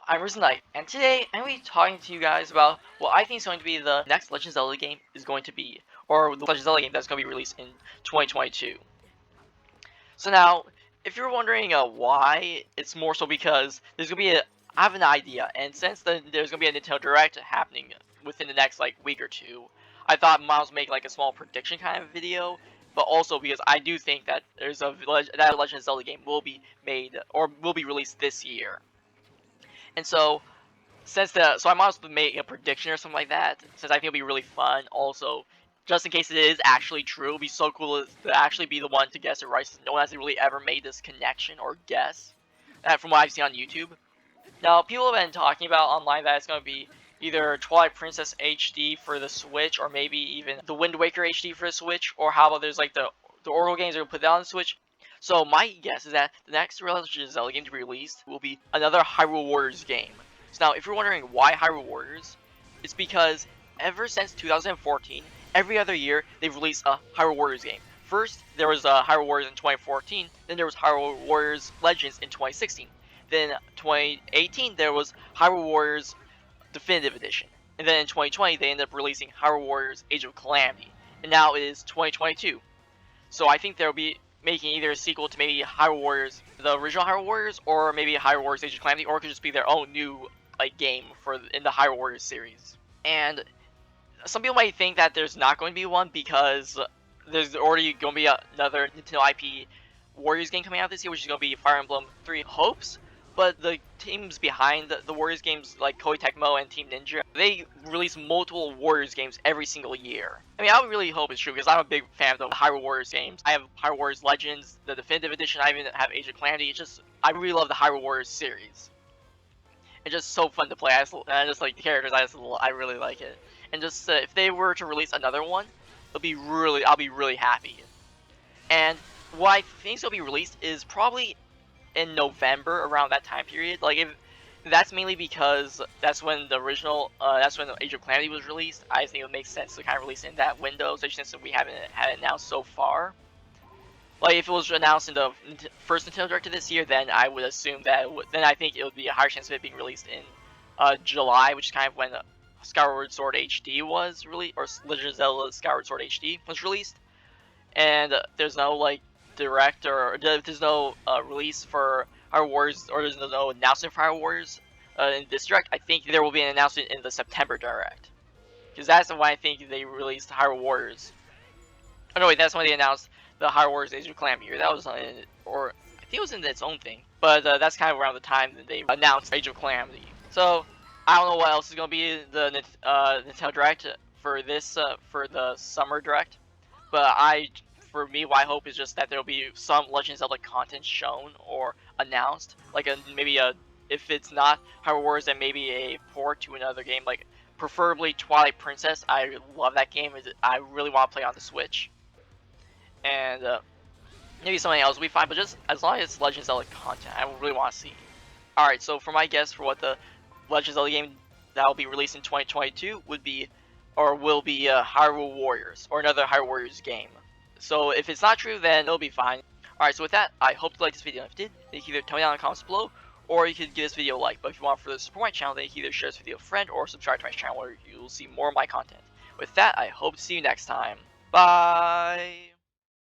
I'm Knight, and today I'm going to be talking to you guys about what I think is going to be the next Legend of Zelda game is going to be, or the Legend of Zelda game that's going to be released in 2022. So now, if you're wondering why, it's more so because there's going to be I have an idea, and since there's going to be a Nintendo Direct happening within the next week or two, I thought I might as well make a small prediction kind of video, but also because I do think that that Legend of Zelda game will be made or will be released this year. And so I might as well make a prediction or something like that, since I think it'll be really fun. Also, just in case it is actually true, it'll be so cool to actually be the one to guess it right, since no one has really ever made this connection or guess. From what I've seen on YouTube. Now, people have been talking about online that it's going to be either Twilight Princess HD for the Switch, or maybe even the Wind Waker HD for the Switch, or how about there's the Oracle games that will put that on the Switch. So my guess is that the next Legend of Zelda game to be released will be another Hyrule Warriors game. So now, if you're wondering why Hyrule Warriors, it's because ever since 2014, every other year they've released a Hyrule Warriors game. First, there was Hyrule Warriors in 2014, then there was Hyrule Warriors Legends in 2016. Then 2018, there was Hyrule Warriors Definitive Edition. And then in 2020, they ended up releasing Hyrule Warriors Age of Calamity. And now it is 2022. So I think they'll be making either a sequel to maybe Hyrule Warriors, the original Hyrule Warriors, or maybe Hyrule Warriors Age of Calamity, or it could just be their own new game in the Hyrule Warriors series. And some people might think that there's not going to be one because there's already going to be another Nintendo IP Warriors game coming out this year, which is going to be Fire Emblem Three Hopes. But the teams behind the Warriors games, like Koei Tecmo and Team Ninja, they release multiple Warriors games every single year. I mean, I would really hope it's true, because I'm a big fan of the Hyrule Warriors games. I have Hyrule Warriors Legends, the Definitive Edition, I even have Age of Calamity. I really love the Hyrule Warriors series. It's just so fun to play. I just like the characters. I really like it. And just if they were to release another one, I'll be really happy. And what I think will be released is probably in November, around that time period. That's mainly because that's when the Age of Calamity was released. I think it would make sense to kind of release it in that window, especially since we haven't had it announced so far. If it was announced in the first Nintendo Direct this year, then I would assume that then I think it would be a higher chance of it being released in July, which is kind of when Skyward Sword HD was released, or Legend of Zelda Skyward Sword HD was released. And there's no direct, or there's no release for Hyrule Warriors, or there's no announcement for Hyrule Warriors in this direct. I think there will be an announcement in the September direct, because that's when I think they released Hyrule Warriors. Oh no, wait, that's when they announced the Hyrule Warriors Age of Calamity. That was or I think it was in its own thing, but that's kind of around the time that they announced Age of Calamity. So I don't know what else is gonna be the Nintendo Direct for this for the summer direct, but for me, what I hope is just that there'll be some Legend of Zelda content shown or announced, if it's not Hyrule Warriors, then maybe a port to another game, preferably Twilight Princess. I love that game. I really want to play on the Switch, and maybe something else will be fine. But just as long as it's Legend of Zelda content, I really want to see. All right, so for my guess for what the Legend of Zelda game that will be released in 2022 will be Hyrule Warriors, or another Hyrule Warriors game. So if it's not true, then it'll be fine. Alright, so with that, I hope you liked this video. If you did, then you can either tell me down in the comments below, or you could give this video a like. But if you want further support my channel, then you can either share this video with a friend, or subscribe to my channel where you'll see more of my content. With that, I hope to see you next time. Bye!